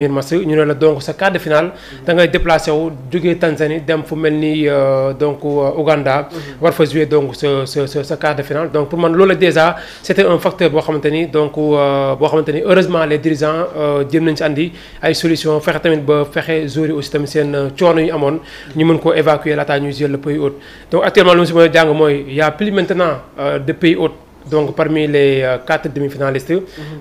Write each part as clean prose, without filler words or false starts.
match ñu ne la donc sa quart de finale da ngay déplacé wu jógee Tanzanie dem fu mel ni donc Ouganda war fa jouer donc sa quart de finale donc pour man loolu déjà c'était un facteur boo xamante ni donc boo xamante ni heureusement les dirigeants jëm nañ ci andi ay solutions fexe tamit ba fexe joueurs yi aussi tamit seen coono yu amoon ñu mën koo évacuer laataa ñuy jouer le pays hôte donc actuellement lu mu si mën a jàng mooy y a plus maintenant de pays hôtes. Donc parmi les 4 demi-finalistes,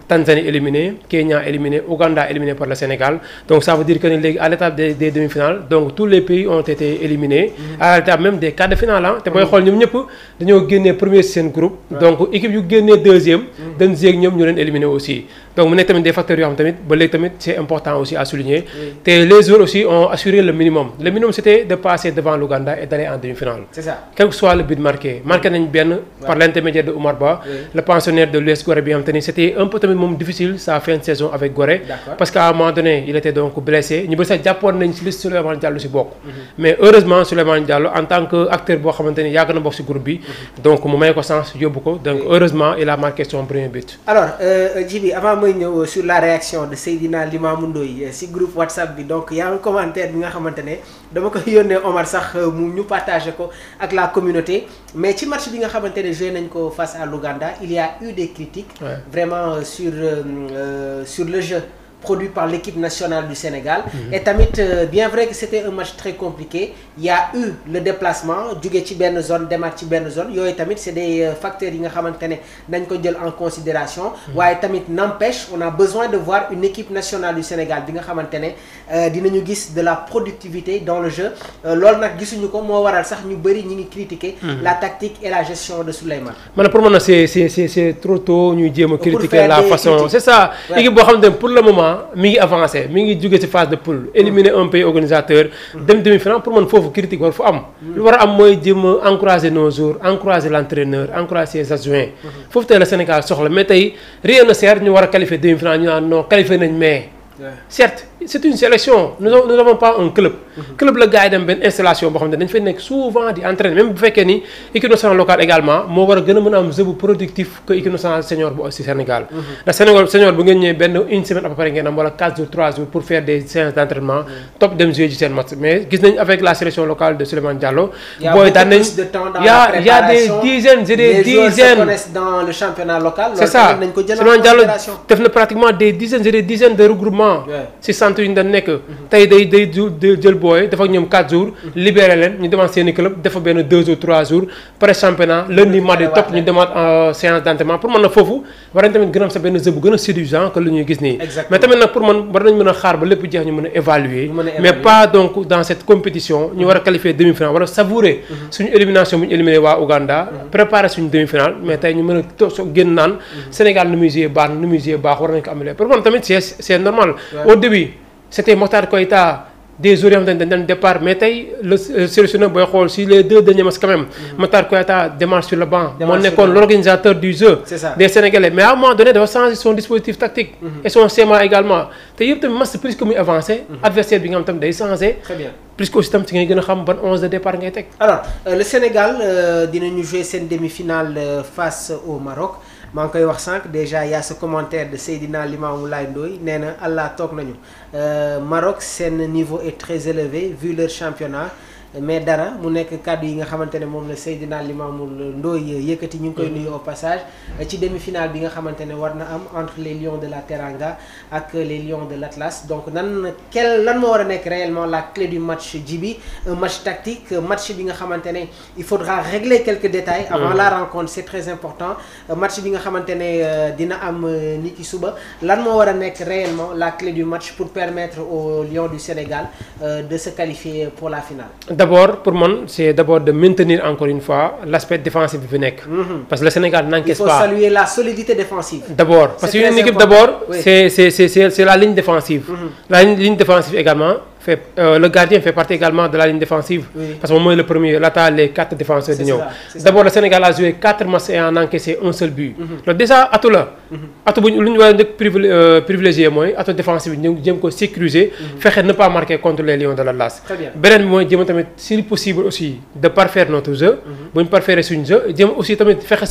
Tanzanie éliminé, Kenya éliminé, Ouganda éliminé par le Sénégal. Donc ça veut dire que à l'étape des demi-finales, donc tous les pays ont été éliminés. À l'étape même des quarts de finale, hein. Tu vois, nous avons gagné premier scène groupe. Donc l'équipe qui a gagné deuxième, nous avons éliminé aussi. Donc nous avons des facteurs c'est important aussi à souligner. Et les joueurs aussi ont assuré le minimum. Le minimum c'était de passer devant l'Ouganda et d'aller en demi-finale. C'est ça. Quel que soit le but marqué. Marqué bien par l'intermédiaire de Oumar Ba. Le pensionnaire de l'US Gorée bien tenu, c'était un peu difficile sa fin de saison avec Gorée parce qu'à un moment donné il était donc blessé ñu bëri sax jàppoon nañ ci liste Souleymane Diallo si bokk mais heureusement Souleymane Diallo en tant que acteur boo xamante ni yàgg na bokk si groupe bi donc mu may ko sens yóbbu ko donc heureusement il a marqué son premier but. Alors Djiby avant may ñëw sur la réaction de Seydina Limamou Ndoye si groupe WhatsApp bi donc y a un commentaire bi nga xamante ne dama ko yónnee Omar sax mu ñu partagé ko ak la communauté mais ci match bi nga xamante ne joué nañ ko face à l'Ouganda il y a eu des critiques vraiment sur le jeu produit par l'équipe nationale du Sénégal. Et tamit bien vrai que c'était un match très compliqué, il y a eu le déplacement jóge ci benn zone demaat ci benn zone yooyu tamit c'est des facteurs yi nga xamante ne dañ ko jël en considération waaye tamit n'empêche on a besoin de voir une équipe nationale du Sénégal bi nga xamante ne dinañu gis de la productivité dans le jeu loolu nag gisuñu ko moo waral sax ñu bëri ñi ngi critiquer la tactique et la gestion de Souleymane. Man pour moi c'est trop tôt ñuy jéem a critiquer la façon c'est ça équipe boo xamante ne pour le moment mi ngi avancé mi ngi jóge ci phase de poule éliminer un pays organisateur dem demi-finale pour man foofu critique war fu am lu war a am mooy jéem a encourager nos joueurs encourager l'entraîneur encourager ses adjoints foofu tey la Sénégal soxla mais tey rien ne sert ñu war a qualifier demi-finale ñu naan non qualifier nañ mais certes c'est une sélection nous n'avons pas un club club la gars yi dem benn installation boo xam ne dañ fay nekk souvent di entraîner même bu fekkee ni équipe nationale locale également moo war a gën a mën a am jeu bu productif que équipe nationale senior bu aussi Sénégal ndax Sénégal senior bu ngeen ñëwee benn une semaine à peu près ngeen am wala 4 jours 3 jours pour faire des séances d'entraînement top dem jouer ci seen match mais gis nañ avec la sélection locale de Souleymane Diallo booy daan nañ y a des dizaines et des dizaines dans le championnat local c'est ça Souleymane Diallo def na pratiquement des dizaines et des dizaines de regroupements si centre yi ñu doon nekk tey day jël booy dafa ñoom 4 jours libéré leen ñu demaat seeni club dafa benn 2 jours 3 jours pré championnat lundi mardi top ñu demaat en séance d'entraînement pour man nag foofu war nañ tamit gën a am sa benn jeu bu gën a séduisant que lu ñuy gis nii mais tamit nag pour man war nañ mën a xaar ba lépp jeex ñu mën a évaluer mais pas donc dans cette compétition ñu war a qualifier demi-finale war a savourer suñu élimination bu ñu éliminé waa Ouganda préparer suñu demi-finale mais tey ñu mën a génn naan Sénégal nu muy jouer baax nu muy jouer baax war nañ ko améliorer pour man tamit c'est normal au début c'était Mokhtar Koïta des joueurs yoo xamante ne dañ départ mais tey le sélectionneur booy xool si les 2 derniers matchs quand même Mokhtar Koïta démarre sur le banc moo nekkoon l'organisateur du jeu des Sénégalais mais à un moment donné dafa changer son dispositif tactique et son schéma également te yëpp tamit match plus que muy avancé adversaire bi nga xam tamit day changer plus que aussi tam ci ngay gën a xam ban 11 de départ ngay teg. Alors le Sénégal dinañu jouer seen demi-finale face au Maroc maa ngi koy wax sànq déjà y a ce commentaire de Seydina Limamou Ndoye nee na Allah toog nañu Maroc seen niveau est très élevé vu leur championnat mais dara mu nekk kàddu yi nga xamante ne moom la Seydina Limamou Ndoye yëkkati ñu ngi koy nuyu au passage ci demi-finale bi nga xamante ne war na am entre les Lions de la Teranga ak les Lions de l'Atlas donc lan moo war a nekk réellement la clé du match Djiby un match tactique match bi nga xamante ne il faudra régler quelques détails avant la rencontre c'est très important match bi nga xamante ne dina am ni ki suba lan moo war a nekk réellement la clé du match pour permettre aux Lions du Sénégal de se qualifier pour la finale. D'abord pour moi c'est d'abord de maintenir encore une fois l'aspect défensif bi fi nekk parce que le Sénégal n'encaisse pas. Il faut saluer la solidité défensive. D'abord parce qu'une équipe d'abord c'est la ligne défensive. La ligne défensive également le gardien fait partie également de la ligne défensive. Parce que moi le premier laata les 4 défenseurs di ñëw. D'abord le Sénégal a joué 4 matchs et en encaissé un seul but. Donc déjà atu la. atu bu lu ñu war a njëkk privilégié mooy atu défensif bi ñu jéem ko sécuriser. fexe ne pas marquer contre les Lions de l'Atlas. beneen bi mooy jéem tamit si possible aussi de parfaire notre jeu. bu ñu parfaire suñu jeu jéem aussi tamit fexe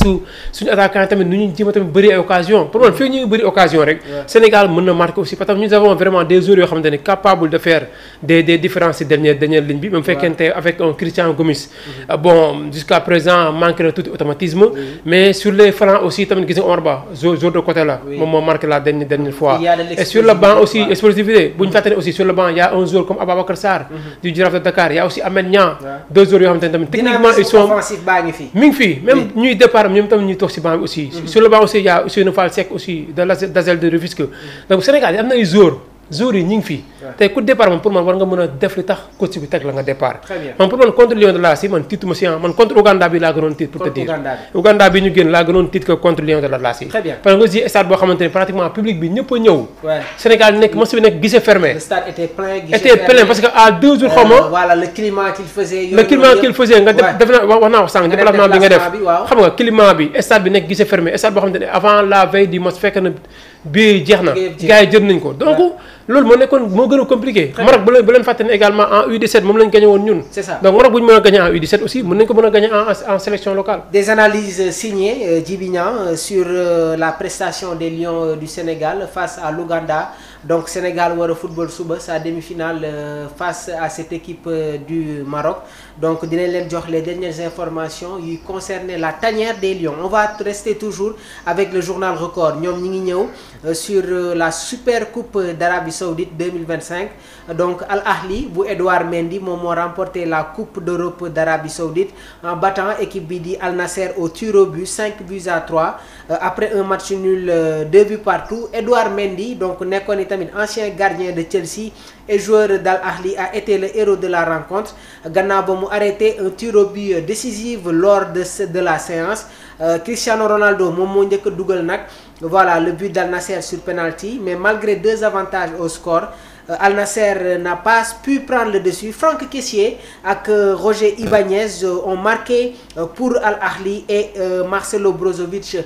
suñu attaquant tamit nu ñu jéem tamit bëri ay occasion pour man fii ñu ngi bëri occasion rek. Sénégal mën na marquer aussi parce que nous avons vraiment des joueurs yoo xamante ne capables de faire des différences ci dernière ligne bi même fekkente avec un Christian Gomis. bon jusqu'à présent manque na tout automatisme. mais sur les flancs aussi tamit gis nga Omar Ba joueur de côté la. moom moo marqué la dernière fois. et sur le banc aussi explosivité bu ñu fàttali aussi sur le banc y a un joueur comme Ababacar Sarr. du Jaraaf de Dakar y a aussi Ahmed Niang. deux joueurs yoo xamante ne tamit techniquement ils sont mi ngi fii même ñuy départ ñoom tamit ñuy toog ci banc bi aussi. sur le banc aussi y a Ousseynou Fall Seck aussi de l'ASEL de Rufisque. donc Sénégal yi am na ay joueurs yi ñu ngi fii. tey ku départ moom pour man war nga mën a def li tax coach bi teg la nga départ. man pour man contre Lion de l'Atlas man tiituma si man contre Ouganda bi laa gënoon tiit pour te dire. Ouganda bi ñu génn laa gënoon tiit que contre Lion de l'Atlas yi. parce que nga ji stade boo xamante ne pratiquement public bi ñëpp a ñëw. Sénégal nekk match bi nekk guichet fermé. le stade était plein parce que à 2 jours xaw ma. voilà le climat qu'il faisait. nga def na wax naa ko sànq déplacement bi nga def. xam nga climat bi stade bi nekk guichet fermé stade boo xamante ne avant la veille du match fekk na bii jeex na. gars yi jël nañ ko donc loolu moo gën a compliqué. Maroc bu leen fàtte ne également en U17 moom lañ gagné woon ñun. c'est ça donc Maroc bu ñu mën a gagné en U17 aussi mën nañ ko mën a gagné en sélection locale. des analyses signées Djiby Niang sur la prestation des Lions du Sénégal face à l'Ouganda. donc Sénégal war a football suba sa demi-finale face à cette équipe du Maroc donc dinañ leen jox les dernières informations yu concerner la tanière des Lions on va rester toujours avec le journal Record ñoom ñi ngi ñëw sur la Super Coupe d'Arabie Saoudite 2025 donc Al Ahli bu Edouard Mendy moom moo remporté la Coupe d'Europe d'Arabie Saoudite en battant équipe bi di Al Nasser au tir au but 5-3 après un match nul 2 buts partout Edouard Mendy donc nekkoon tamit ancien gardien de Chelsea et joueur d'Al Ahli a été le héros de la rencontre gannaaw ba mu arrêté un tir au but décisif lors de la séance Cristiano Ronaldo moom moo njëkk a dugal nag voilà le but d'Al Nasser sur penalty mais malgré 2 avantages au score Al Nasser n'a pas pu prendre le dessus. Franck Kessié ak Roger Ibanez ont marqué pour Al Ahli et Marcelo Brozovic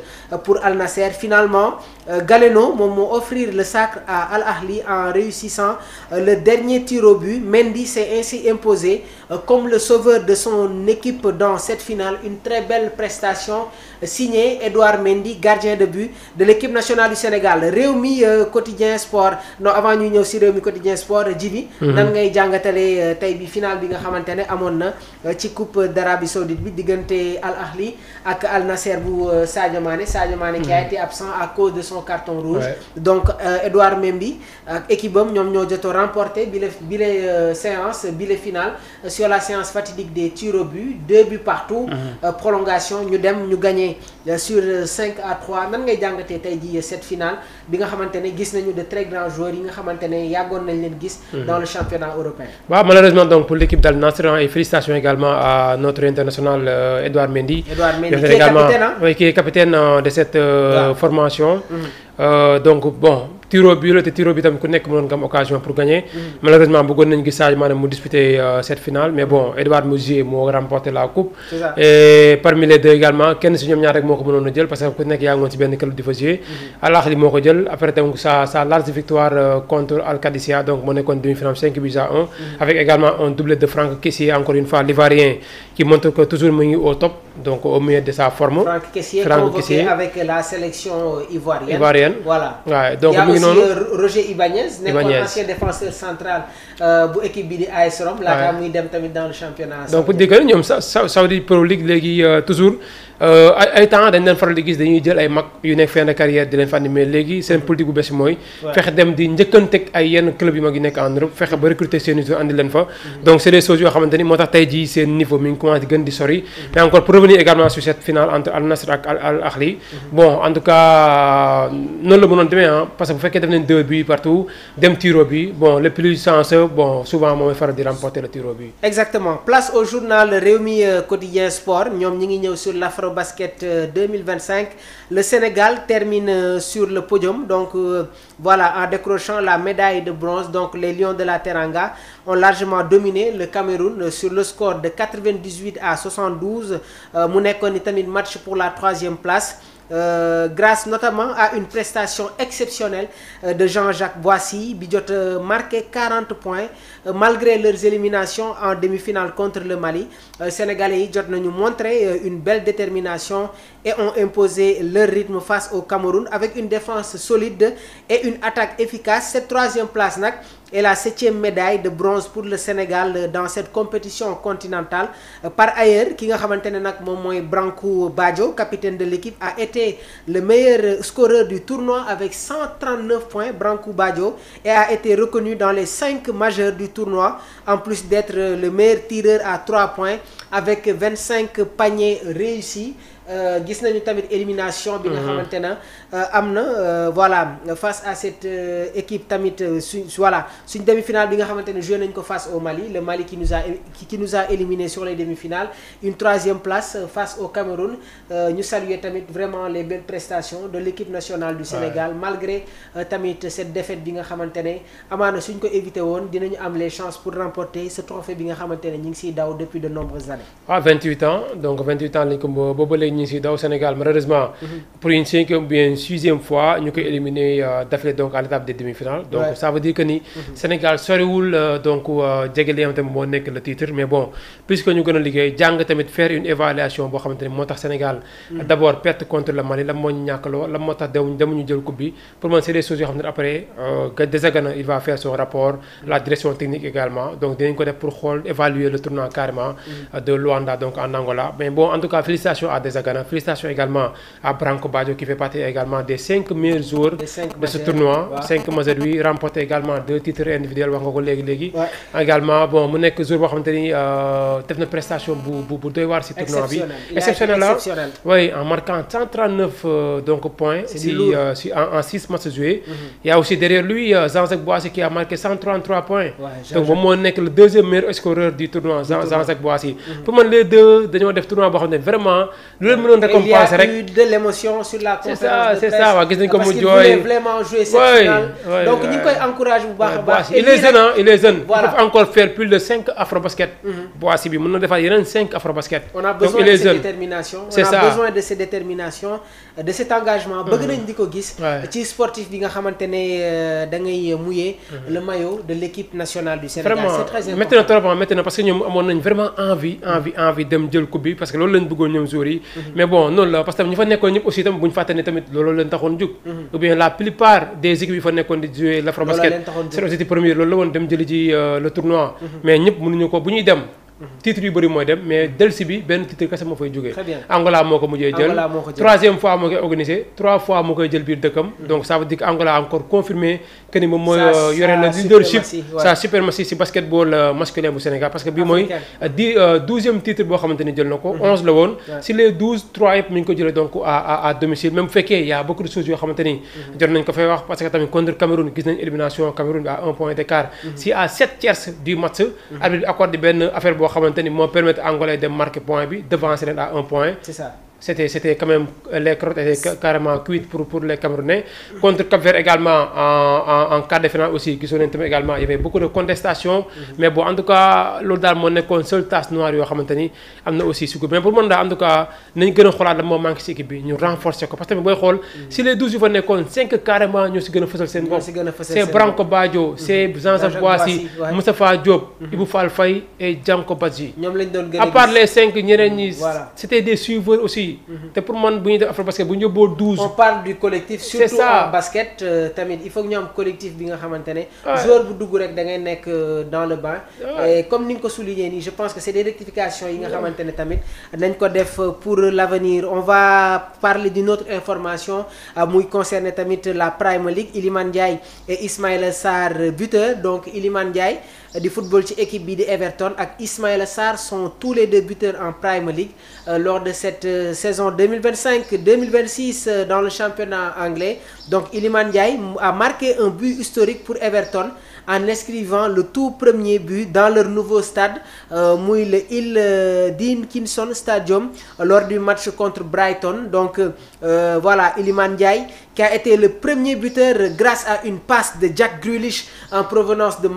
pour Al Nasser. Finalement, Galeno moom moo offrir le sacre à Al Ahli en réussissant le dernier tir au but. Mendy s'est ainsi imposé comme le sauveur de son équipe dans cette finale. Une très belle prestation signée Edouard Mendy, gardien de but de l'équipe nationale du Sénégal. Rewmi quotidien sport non avant ñu ñëw ci Rewmi quotidien sport Djiby nan ngay jàngatale tey bi finale bi nga xamante ne amoon na ci coupe d'Arabie Saoudite bi diggante Al Ahli ak Al Nasser bu Sadio Mané qui a été absent à cause de son carton rouge donc Edouard Mendy ak équipe am ñoom ñoo jot a remporté bi la séance bi la finale sur la séance fatidique des tirs au but 2 buts partout prolongation ñu gagné sur 5-3 nan ngay jàngatee tey ji cette finale bi nga xamante ne gis nañu de très grands joueurs yi nga xamante ne yàggoon nañ leen gis dans le championnat européen. waaw malheureusement donc pour l'équipe d'Al Nassr et félicitations également à notre international Edouard Mendy. Qui est capitaine de cette formation. Donc bon tir au but la te tir au but tamit ku nekk mënoon nga am occasion pour gagner. Malheureusement bëggoon nañu gis Sadio Mané mu disputer cette finale mais bon Edouard Mendy moo remporté la coupe. Et parmi les deux également kenn si ñoom ñaar rek moo ko mënoon a jël parce que ku nekk yaa ngi woon ci benn club di fa jouer. Al Ahly moo ko jël après donc sa large victoire contre Al Qadisiyah donc moo nekkoon demi-finale 5-1 avec également un doublé de Franck Kessié encore une fois l'Ivoirien qui montre que toujours mu ngi au top donc au mieux de sa forme. Franck Kessié convoqué avec la sélection ivoirienne. Voilà. Ouais, donc Roger Ibanez nekkoon ancien défenseur central bu équipe bi di AS Rome laata muy dem tamit dans le championnat. donc pour dire que ñoom Saudi Pro League léegi toujours ay temps dañ leen faral di gis dañuy jël ay mag yu nekk fin de carrière di leen fànni mais léegi seen politique bu bees mooy fexe dem di njëkkanteeg ay yenn club yu mag yu nekk en Europe fexe ba recruter seen joueurs andi leen fa donc c'est des choses yoo xamante ni moo tax tey jii seen niveau mi ngi commencé di gën di sori mais encore pour revenir également sur cette finale entre Al Nassr ak Al Ahli bon en tout cas noonu la mënoon demee parce que bu fekkee def nañ 2 buts partout dem tiro bi bon le plus chanceux bon souvent moom mooy faral di remporter le tiro bi. exactement place au journal Rewmi quotidien sport ñoom ñi ngi ñëw sur l'Afrobasket 2025 le Sénégal termine sur le podium donc voilà en décrochant la médaille de bronze donc les Lions de la Teranga ont largement dominé le Cameroun sur le score de 98-72 mu nekkoon ni tamit match pour la 3e place. Grâce notamment à une prestation exceptionnelle de Jean-Jacques Boissy bi jot marqué 40 points malgré leurs éliminations en demi-finale contre le Mali sénégalais yi jot nañu montrer une belle détermination et ont imposé leur rythme face au Cameroun avec une défense solide et une attaque efficace. Cette 3e place nag est la 7e médaille de bronze pour le Sénégal dans cette compétition continentale. Par ailleurs ki nga xamante ne nag moom mooy Branco Badjo capitaine de l'équipe a été le meilleur scoreur du tournoi avec 139 points Branco Badjo et a été reconnu dans les 5 majeurs du tournoi en plus d'être le meilleur tireur à 3 points avec 25 paniers réussis. Gis nañu tamit élimination bi nga xamante na am na voilà face à cette équipe tamit suñ demi-finale bi nga xamante ne joué nañ ko face au Mali le Mali qui nous a éliminé sur les demi-finales une 3e place face au Cameroun ñu saluer tamit vraiment les belles prestations de l'équipe nationale du Sénégal malgré tamit cette défaite bi nga xamante ne amaana suñ ko éviter woon dinañu am les chances pour remporter ce trophée bi nga xamante ne ñu ngi siy daw depuis de nombreuses années. 28 ans donc 28 ans lañ ko boobu léegi ñu ngi siy daw Sénégal malheureusement pour une 5e ou bien 6e fois ñu koy éliminer d'affilée donc à l'étape des demi-finales donc ça veut dire que ni Sénégal soriwul donc jege li nga xamante ne moo nekk le titre mais bon puisque ñu gën a liggéey jàng tamit faire une évaluation boo xamante ne moo tax Sénégal d'abord perte contre le Mali lan moo ñu ñàkkaloo lan moo tax demuñu jël coupe bi pour man c'est des choses yoo xam ne après Desagana il va faire son rapport la direction technique également donc dinañ ko def pour xool évaluer le tournoi carrément de Luanda donc en Angola mais bon en tout cas félicitations à Desagana félicitations également à Branco Badjo qui fait partie également des 5 meilleurs joueurs de ce tournoi 5 majeurs lui remporté également 2 titres individuels wax nga ko léegi également bon mu nekk joueur boo xamante ni def na prestation bu doy waar si tournoi bi exceptionnel la oui en marquant 139 donc points en 6 matchs joués il y a aussi derrière lui Jean-Jacques Boissy qui a marqué 133 points donc moom moo nekk le 2e meilleur scoreur du tournoi Jean-Jacques Boissy pour man les deux dañoo def tournoi boo xam ne vraiment lu leen mënoon récompenser rek il y a eu de l'émotion sur la conférence de presse c'est ça waaw gis nañ ko mu jooy parce qu'il voulait vraiment jouer cette finale donc ñu ngi koy encourager bu baax a baax il est jeune il est jeune il peut encore faire plus de 5 Afrobasket Boissy bi mën na defaat yeneen 5 Afrobasket on a besoin de cette détermination on a besoin de cette détermination de cet engagement bëgg nañ di ko gis ci sportif bi nga xamante ne da ngay mouiller le maillot de l'équipe nationale du Sénégal c'est très important maintenant parce que ñoom amoon nañ vraiment envie dem jël coupe bi parce que loolu lañ bëggoon ñoom joueurs yi mais bon noonu la parce que ñu fa nekkoon ñëpp aussi tam bu ñu fàtte ne tamit loolu leen taxoon jug ou bien la plupart des équipes yi fa nekkoon di jouer l'Afrobasket seen objectif premier loolu la woon dem jëli ji le tournoi mais ñëpp mënuñu ko bu ñuy dem titre yu bëri mooy dem mais delsi bi benn titre kese moo fay jógee Angola moo ko mujjee jël 3e fois moo koy organisé 3 fois moo koy jël biir dëkkam donc ça veut dire que Angola a encore confirmé que ni moom mooy yore le leadership sa suprématie si basketball masculin bu Sénégal parce que bii mooy 12e titre boo xamante ni jël na ko 11 la woon si les 12 3 yëpp mi ngi ko jëlee donc à domicile même bu fekkee y a beaucoup de choses yoo xamante ni jot nañ ko fay wax parce que tamit contre Cameroun gis nañ élimination Cameroun à 1 point d'écart si à 7/3 du match arbitre accordé benn affaire boo xamante ni moo permettre Angolais de marquer point bi devancer leen à 1 point. C'est ça. C'était quand même les carottes étaient carrément cuites pour les Camerounais. Contre Cap-Vert également en quart de finale aussi gisoon nañu tamit également il y avait beaucoup de contestations. Mais bon en tout cas loolu daal moo nekkoon seule tache noire yoo xamante ni am na aussi sugu mais pour man daal en tout cas nañ gën a xoolaat la moo manqué ci équipe bi ñu renforcer ko parce que booy xool si les 12 yu fa nekkoon 5 carrément ñoo si gën a fësal seen bopp. C'est Branco Badjo, c'est Jean-Jacques Boissy, Moustapha Diop, Ibou Fall Faye et Janko Badji. ñoom lañ doon gën a à part les 5 ñeneen ñi c'était des suiveurs aussi. te pour man bu ñuy def Afrobasket bu ñu yóbboo 12. on parle du collectif surtout en basket tamit il faut que ñu am collectif bi nga xamante ne. joueur bu dugg rek da ngay nekk dans le banc. et comme ni nga ko souligné nii je pense que c'est des rectifications yi nga xamante ne tamit nañ ko def pour l'avenir on va parler d'une autre information muy concerner tamit la Premier League Iliman Ndiaye et Ismaïla Sarr buteur donc Iliman Ndiaye di football ci équipe bi di Everton ak Ismaïla Sarr sont tous les deux buteurs en Premier League lors de cette saison 2025-2026 dans le championnat anglais. Donc Iliman Ndiaye a marqué un but historique pour Everton en inscrivant le tout premier but dans leur nouveau stade, muy le Hill Dickinson Stadium, lors du match contre Brighton. Donc voilà, Iliman Ndiaye qui a été le premier buteur grâce à une passe de Jack Grealish en provenance de